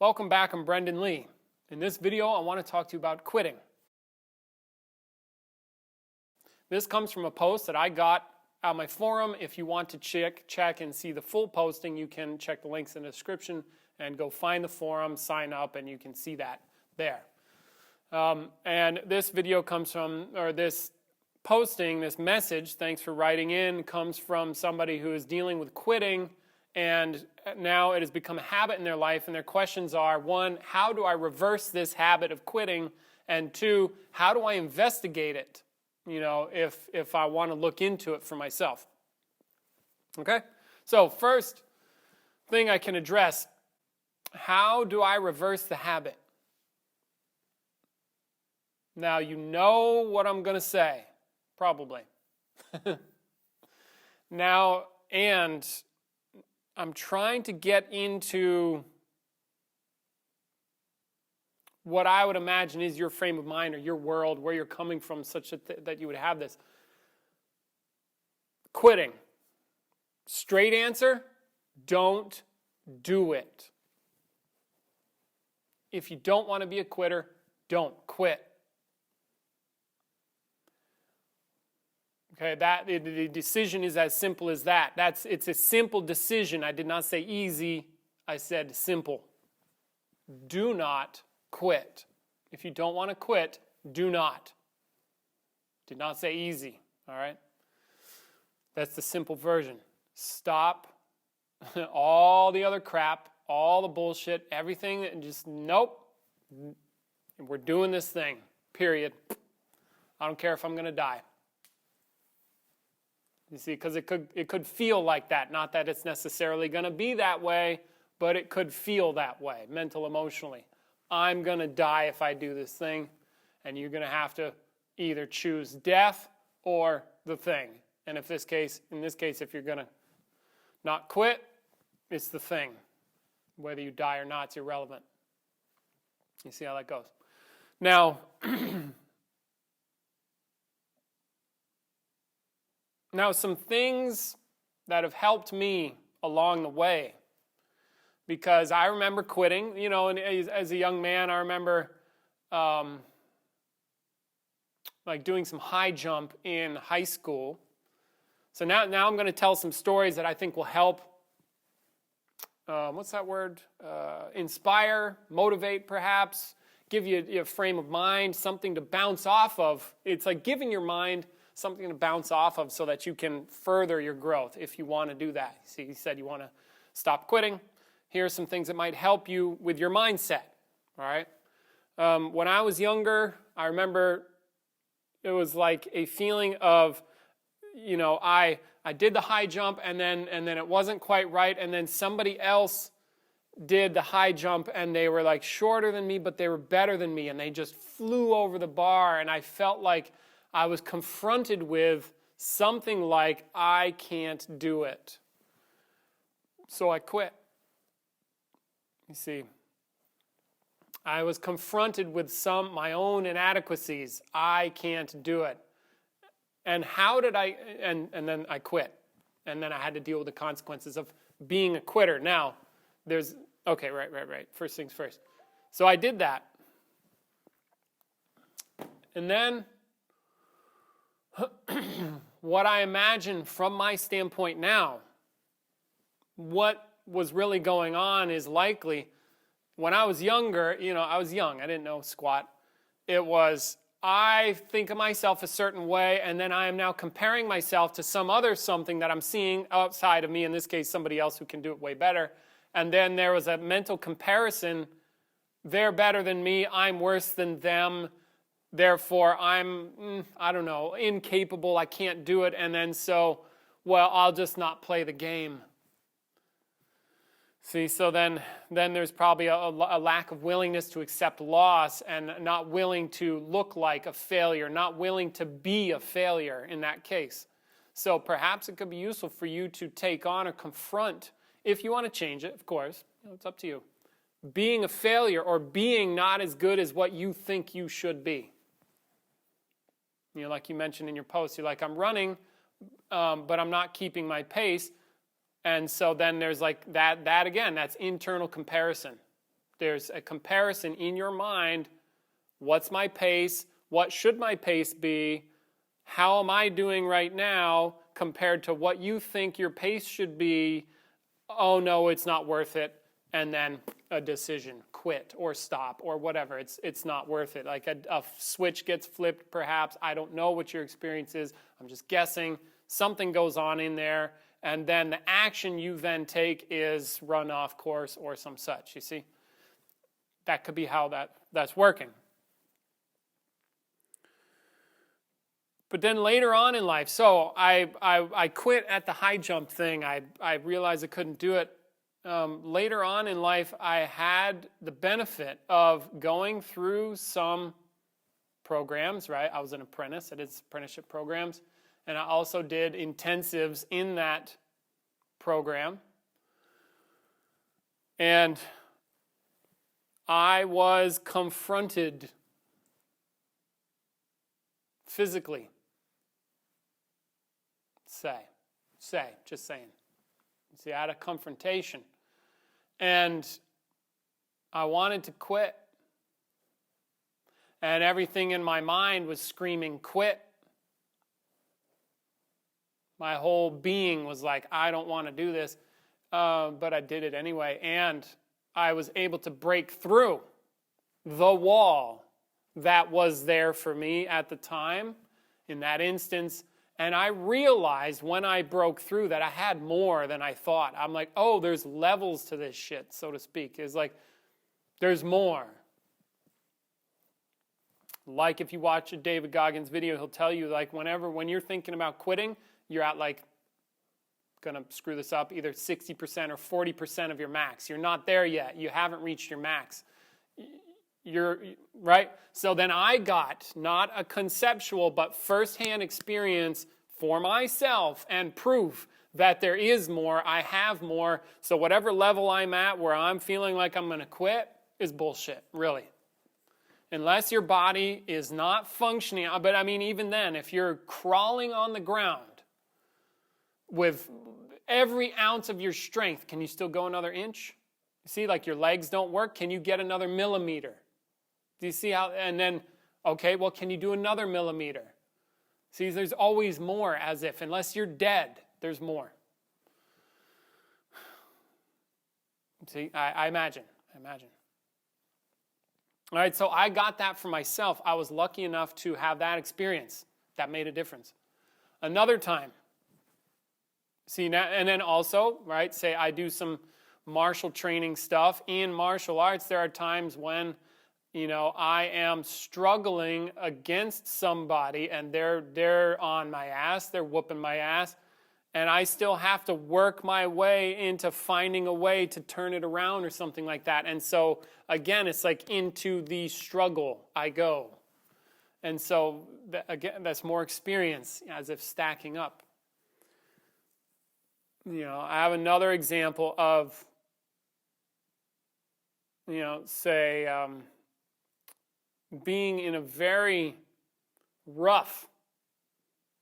Welcome back, I'm Brendan Lee. In this video, I want to talk to you about quitting. This comes from a post that I got on my forum. If you want to check and see the full posting, you can check the links in the description and go find the forum, sign up, and you can see that there. And this video comes from, or this posting, this message, thanks for writing in, comes from somebody who is dealing with quitting, and now it has become a habit in their life, and their questions are, one, how do I reverse this habit of quitting? And two, how do I investigate it, if I want to look into it for myself? Okay? So first thing I can address, how do I reverse the habit? Now, you know what I'm going to say, probably. Now, and I'm trying to get into what I would imagine is your frame of mind or your world, where you're coming from, such that you would have this. Quitting. Straight answer, don't do it. If you don't want to be a quitter, don't quit. Okay, the decision is as simple as that. It's a simple decision. I did not say easy. I said simple. Do not quit. If you don't want to quit, do not. Did not say easy. All right? That's the simple version. Stop all the other crap, all the bullshit, everything, and just nope. We're doing this thing. Period. I don't care if I'm going to die. You see, because it could feel like that. Not that it's necessarily going to be that way, but it could feel that way, mental, emotionally. I'm going to die if I do this thing, and you're going to have to either choose death or the thing. And in this case, if you're going to not quit, it's the thing. Whether you die or not, it's irrelevant. You see how that goes. Now, some things that have helped me along the way, because I remember quitting, and as a young man, I remember doing some high jump in high school. So now I'm going to tell some stories that I think will help, what's that word? Inspire, motivate perhaps, give you a frame of mind, something to bounce off of. It's like giving your mind something to bounce off of so that you can further your growth if you want to do that. See, you said you want to stop quitting. Here are some things that might help you with your mindset. All right. When I was younger, I remember it was like a feeling of, I did the high jump and then it wasn't quite right, and then somebody else did the high jump and they were like shorter than me, but they were better than me, and they just flew over the bar, and I felt like I was confronted with something like, I can't do it. So I quit. You see, I was confronted with my own inadequacies. I can't do it. And how did I, and then I quit. And then I had to deal with the consequences of being a quitter. Now, right. First things first. So I did that. And then what I imagine from my standpoint now, what was really going on is likely, when I was younger, I was young, I didn't know squat. It was, I think of myself a certain way, and then I am now comparing myself to some other something that I'm seeing outside of me, in this case, somebody else who can do it way better. And then there was a mental comparison. They're better than me, I'm worse than them. Therefore, I'm, incapable, I can't do it, and then I'll just not play the game. See, so then there's probably a lack of willingness to accept loss, and not willing to look like a failure, not willing to be a failure in that case. So perhaps it could be useful for you to take on or confront, if you want to change it, of course, it's up to you, being a failure or being not as good as what you think you should be. Like you mentioned in your post, you're like, I'm running, but I'm not keeping my pace. And so then there's like that again, that's internal comparison. there's a comparison in your mind. What's my pace? What should my pace be? How am I doing right now compared to what you think your pace should be? Oh no, it's not worth it. And then a decision, quit or stop or whatever. It's not worth it. Like a switch gets flipped perhaps. I don't know what your experience is. I'm just guessing. Something goes on in there. And then the action you then take is run off course or some such. You see? That could be how that's working. But then later on in life, so I quit at the high jump thing. I realized I couldn't do it. Later on in life, I had the benefit of going through some programs, right? I was an apprentice. I did apprenticeship programs. And I also did intensives in that program. And I was confronted physically. Just saying. See, I had a confrontation. And I wanted to quit. And everything in my mind was screaming, quit. My whole being was like, I don't want to do this. But I did it anyway. And I was able to break through the wall that was there for me at the time, in that instance. And I realized when I broke through that I had more than I thought. I'm like, oh, there's levels to this shit, so to speak. It's like, there's more. Like if you watch a David Goggins video, he'll tell you, like, when you're thinking about quitting, you're at, like, gonna screw this up, either 60% or 40% of your max. You're not there yet. You haven't reached your max. You're right. So then I got not a conceptual but firsthand experience for myself and proof that there is more. I have more. So whatever level I'm at where I'm feeling like I'm going to quit is bullshit, really. Unless your body is not functioning. But I mean, even then, if you're crawling on the ground with every ounce of your strength, can you still go another inch? See, like your legs don't work. Can you get another millimeter? Do you see how? And then, okay, well, can you do another millimeter? See, there's always more, as if. Unless you're dead, there's more. See, I imagine. All right, so I got that for myself. I was lucky enough to have that experience. That made a difference. Another time. See, now, and then also, right, say I do some martial training stuff. In martial arts, there are times when, I am struggling against somebody and they're on my ass, they're whooping my ass, and I still have to work my way into finding a way to turn it around or something like that. And so, again, it's like into the struggle I go. And so, again, that's more experience, as if stacking up. I have another example of, say, being in a very rough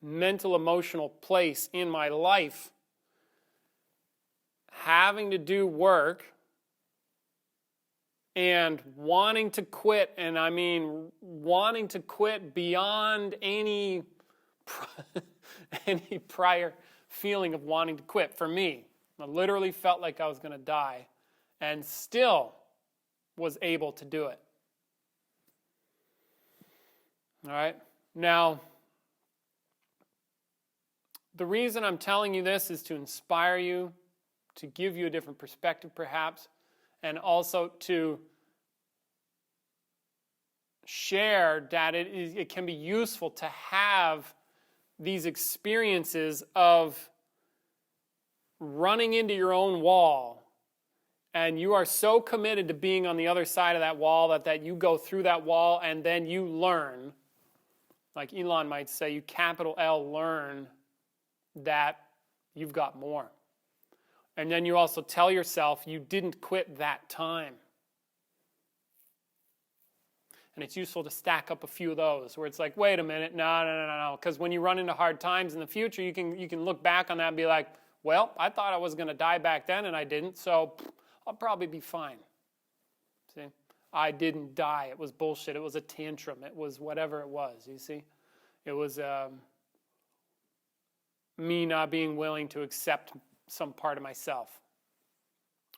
mental, emotional place in my life, having to do work and wanting to quit, and I mean wanting to quit beyond any prior feeling of wanting to quit. For me, I literally felt like I was going to die and still was able to do it. All right? Now, the reason I'm telling you this is to inspire you, to give you a different perspective perhaps, and also to share that it can be useful to have these experiences of running into your own wall, and you are so committed to being on the other side of that wall that you go through that wall and then you learn, like Elon might say, you capital L learn that you've got more. And then you also tell yourself you didn't quit that time. And it's useful to stack up a few of those where it's like, wait a minute, no. Because when you run into hard times in the future, you can look back on that and be like, well, I thought I was going to die back then and I didn't, so I'll probably be fine. See? I didn't die. It was bullshit. It was a tantrum. It was whatever it was, you see? It was me not being willing to accept some part of myself.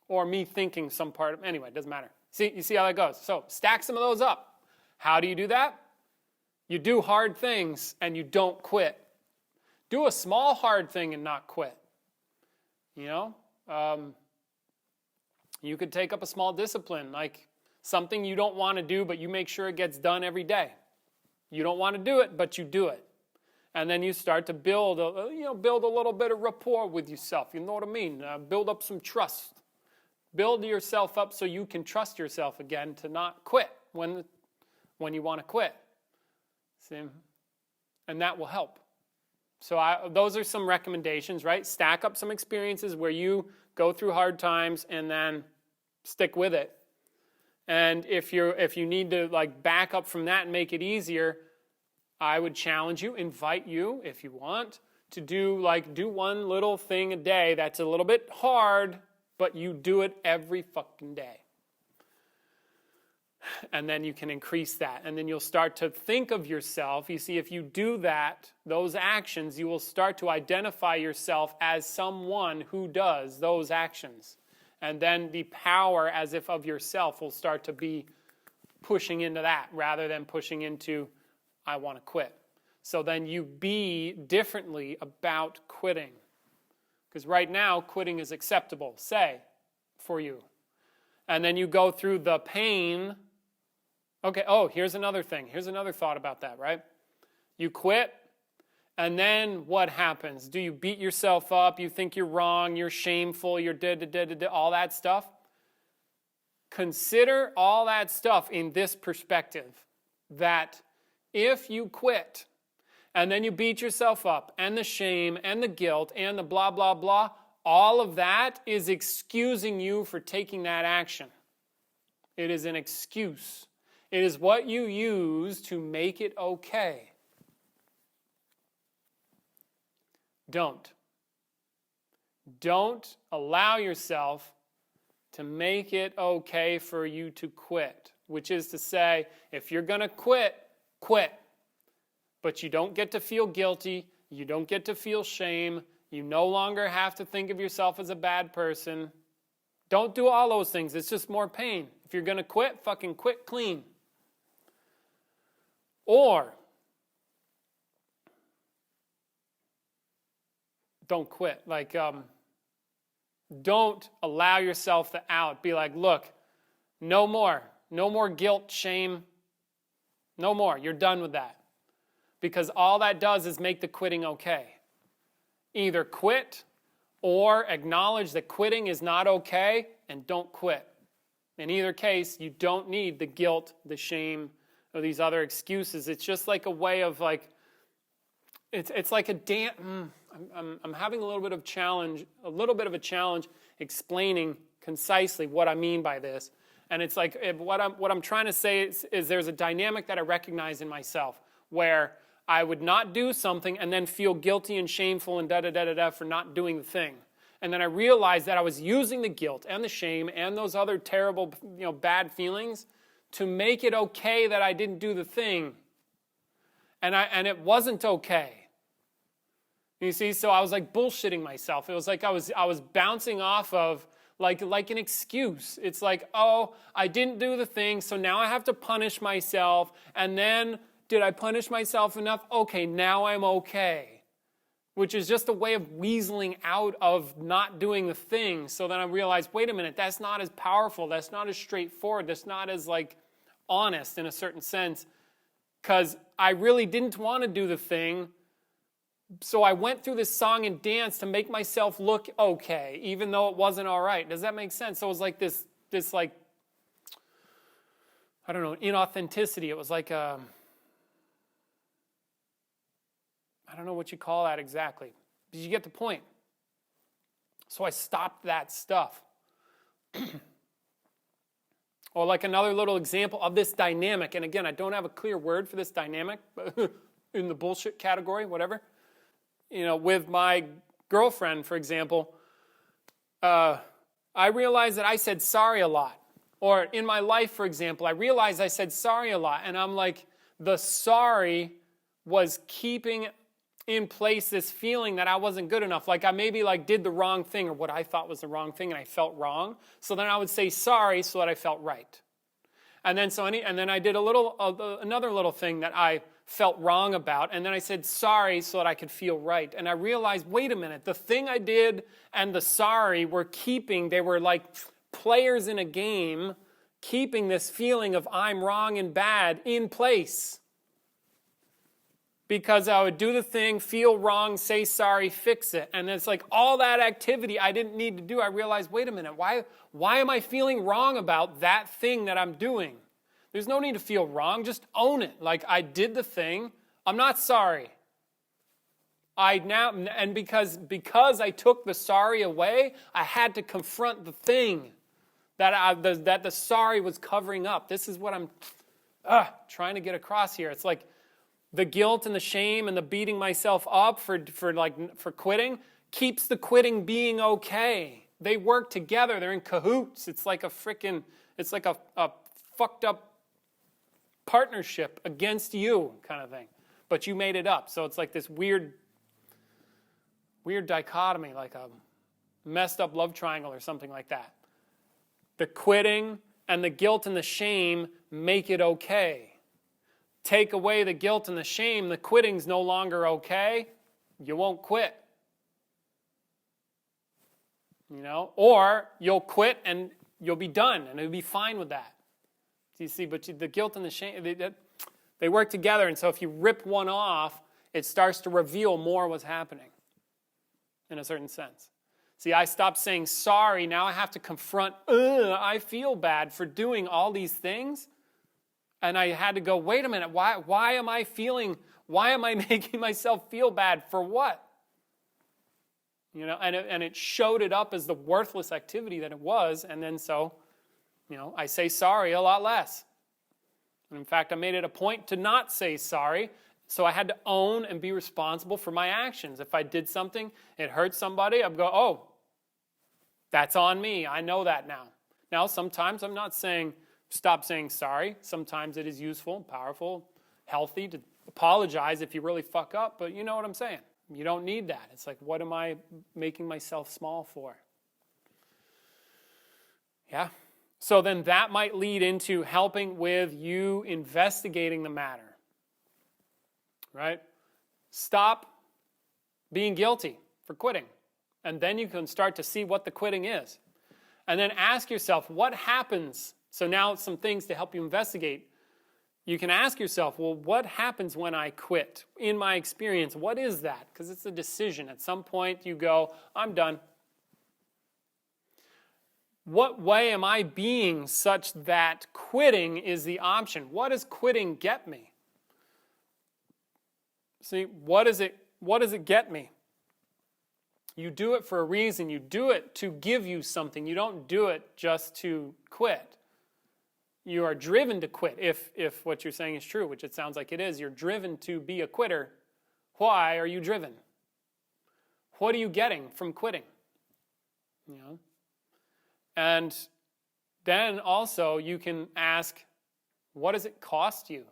Or me thinking some part of... Anyway, it doesn't matter. See, you see how that goes? So, stack some of those up. How do you do that? You do hard things and you don't quit. Do a small hard thing and not quit. You know? You could take up a small discipline, like something you don't want to do, but you make sure it gets done every day. You don't want to do it, but you do it. And then you start to build a little bit of rapport with yourself. You know what I mean? Build up some trust. Build yourself up so you can trust yourself again to not quit when you want to quit. See? And that will help. So those are some recommendations, right? Stack up some experiences where you go through hard times and then stick with it. And if you need to like back up from that and make it easier, I would challenge you, invite you, if you want, to do one little thing a day that's a little bit hard, but you do it every fucking day. And then you can increase that. And then you'll start to think of yourself. You see, if you do that, those actions, you will start to identify yourself as someone who does those actions. And then the power as if of yourself will start to be pushing into that rather than pushing into, I want to quit. So then you be differently about quitting. Because right now, quitting is acceptable, say, for you. And then you go through the pain. Okay, here's another thing. Here's another thought about that, right? You quit, and then what happens? Do you beat yourself up? You think you're wrong, you're shameful, you're all that stuff? Consider all that stuff in this perspective, that if you quit, and then you beat yourself up, and the shame, and the guilt, and the blah, blah, blah, all of that is excusing you for taking that action. It is an excuse. It is what you use to make it okay. Don't allow yourself to make it okay for you to quit. Which is to say, if you're going to quit, quit. But you don't get to feel guilty. You don't get to feel shame. You no longer have to think of yourself as a bad person. Don't do all those things. It's just more pain. If you're going to quit, fucking quit clean. Or don't quit. Don't allow yourself the out. Be like, look, no more. No more guilt, shame. No more. You're done with that. Because all that does is make the quitting okay. Either quit or acknowledge that quitting is not okay and don't quit. In either case, you don't need the guilt, the shame, or these other excuses. It's just like a way of it's like a dance. I'm having a little bit of a challenge explaining concisely what I mean by this. And it's like what I'm trying to say is there's a dynamic that I recognize in myself where I would not do something and then feel guilty and shameful and da-da-da-da-da for not doing the thing. And then I realized that I was using the guilt and the shame and those other terrible, bad feelings to make it okay that I didn't do the thing. And it wasn't okay. You see, so I was like bullshitting myself. It was like I was bouncing off of like an excuse. It's like, I didn't do the thing, so now I have to punish myself. And then, did I punish myself enough? Okay, now I'm okay. Which is just a way of weaseling out of not doing the thing. So then I realized, wait a minute, that's not as powerful. That's not as straightforward. That's not as honest in a certain sense. Because I really didn't want to do the thing. So I went through this song and dance to make myself look okay, even though it wasn't all right. Does that make sense? So it was like this I don't know, inauthenticity. It was like I don't know what you call that exactly. But you get the point. So I stopped that stuff. Or like another little example of this dynamic. And again, I don't have a clear word for this dynamic in the bullshit category, whatever. With my girlfriend, for example, I realized that I said sorry a lot. Or in my life, for example, I realized I said sorry a lot, and I'm like, the sorry was keeping in place this feeling that I wasn't good enough. Like I maybe did the wrong thing or what I thought was the wrong thing and I felt wrong. So then I would say sorry so that I felt right. And then I did another little thing that I felt wrong about, and then I said sorry so that I could feel right. And I realized, wait a minute, the thing I did and the sorry they were like players in a game, keeping this feeling of I'm wrong and bad in place. Because I would do the thing, feel wrong, say sorry, fix it. And it's like all that activity I didn't need to do. I realized, wait a minute, why am I feeling wrong about that thing that I'm doing? There's no need to feel wrong. Just own it. Like I did the thing. I'm not sorry. Because I took the sorry away, I had to confront the thing that the sorry was covering up. This is what I'm trying to get across here. It's like the guilt and the shame and the beating myself up for quitting keeps the quitting being okay. They work together. They're in cahoots. It's like a fucked up partnership against you kind of thing. But you made it up. So it's like this weird dichotomy, like a messed up love triangle or something like that. The quitting and the guilt and the shame make it okay. Take away the guilt and the shame, the quitting's no longer okay. You won't quit. Or you'll quit and you'll be done and it'll be fine with that. You see, but the guilt and the shame, they work together. And so if you rip one off, it starts to reveal more what's happening in a certain sense. See, I stopped saying sorry. Now I have to confront, I feel bad for doing all these things. And I had to go, wait a minute, why am I making myself feel bad for what? And it showed it up as the worthless activity that it was. And then so, I say sorry a lot less. And in fact, I made it a point to not say sorry. So I had to own and be responsible for my actions. If I did something, it hurt somebody, I'd go, oh, that's on me. I know that now. Now, sometimes I'm not saying, stop saying sorry. Sometimes it is useful, powerful, healthy to apologize if you really fuck up. But you know what I'm saying. You don't need that. It's like, what am I making myself small for? Yeah. So then that might lead into helping with you investigating the matter. Right? Stop being guilty for quitting. And then you can start to see what the quitting is. And then ask yourself, what happens? So now some things to help you investigate. You can ask yourself, well, what happens when I quit? In my experience, what is that? Because it's a decision. At some point you go, I'm done. What way am I being such that quitting is the option? What does quitting get me? See, what does it get me? You do it for a reason. You do it to give you something. You don't do it just to quit. You are driven to quit, if what you're saying is true, which it sounds like it is. You're driven to be a quitter. Why are you driven? What are you getting from quitting? And then also you can ask, what does it cost you?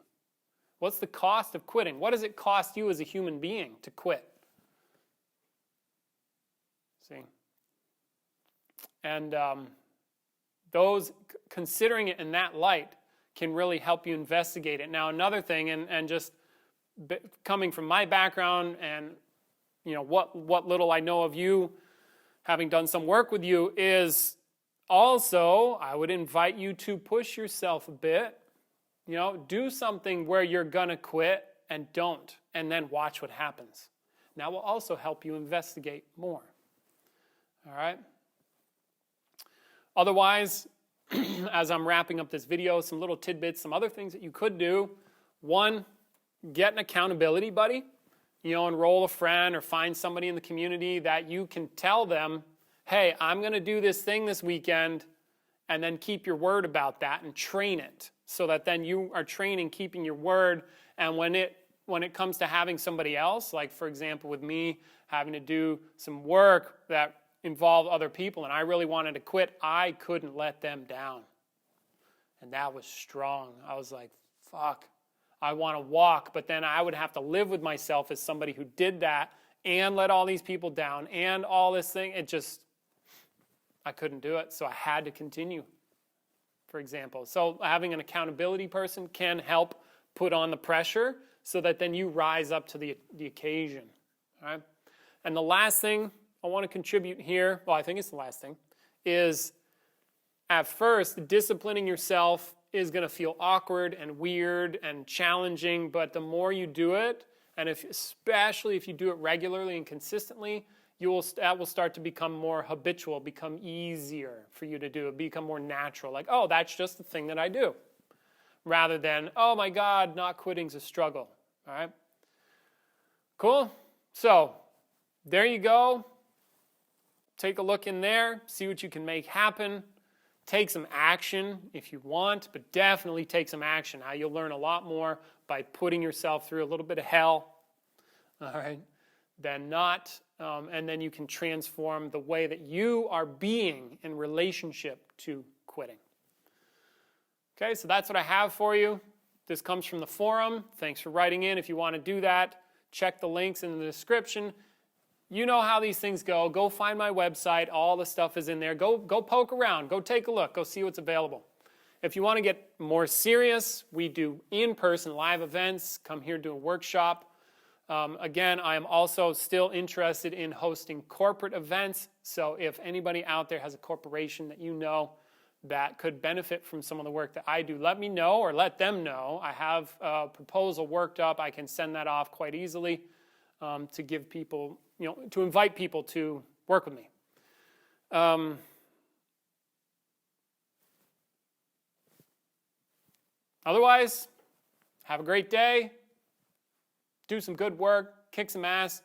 What's the cost of quitting? What does it cost you as a human being to quit? See? And those, considering it in that light, can really help you investigate it. Now, another thing, and just coming from my background and what little I know of you, having done some work with you, is also, I would invite you to push yourself a bit. Do something where you're going to quit and don't, and then watch what happens. That will also help you investigate more. All right? Otherwise, as I'm wrapping up this video, some little tidbits, some other things that you could do. One, get an accountability buddy. Enroll a friend or find somebody in the community that you can tell them, hey, I'm going to do this thing this weekend, and then keep your word about that and train it so that then you are training, keeping your word. And when it comes to having somebody else, like for example with me having to do some work that involved other people and I really wanted to quit, I couldn't let them down. And that was strong. I was like, fuck, I want to walk, but then I would have to live with myself as somebody who did that and let all these people down and all this thing. I couldn't do it, so I had to continue, for example. So having an accountability person can help put on the pressure so that then you rise up to the occasion. All right? And the last thing I want to contribute here, well, I think it's the last thing, is at first, disciplining yourself is going to feel awkward and weird and challenging, but the more you do it, and especially if you do it regularly and consistently, that will start to become more habitual, become easier for you to do, become more natural. Like, oh, that's just the thing that I do. Rather than, oh my God, not quitting's a struggle. All right? Cool? So, there you go. Take a look in there, see what you can make happen. Take some action if you want, but definitely take some action. You'll learn a lot more by putting yourself through a little bit of hell, all right, than not. And then you can transform the way that you are being in relationship to quitting. Okay, so that's what I have for you. This comes from the forum. Thanks for writing in. If you want to do that, check the links in the description. You know how these things go. Go find my website. All the stuff is in there. Go poke around. Go take a look. Go see what's available. If you want to get more serious, we do in-person live events. Come here, do a workshop. Again, I am also still interested in hosting corporate events. So if anybody out there has a corporation that you know that could benefit from some of the work that I do, let me know or let them know. I have a proposal worked up. I can send that off quite easily to give people, to invite people to work with me. Otherwise, have a great day. Do some good work. Kick some ass.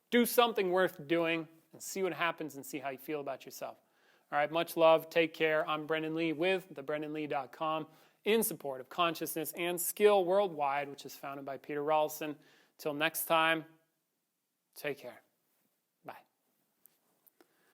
Do something worth doing and see what happens and see how you feel about yourself. All right, much love. Take care. I'm Brendan Lee with thebrendanlee.com in support of consciousness and skill worldwide, which is founded by Peter Rawlinson. Till next time, take care.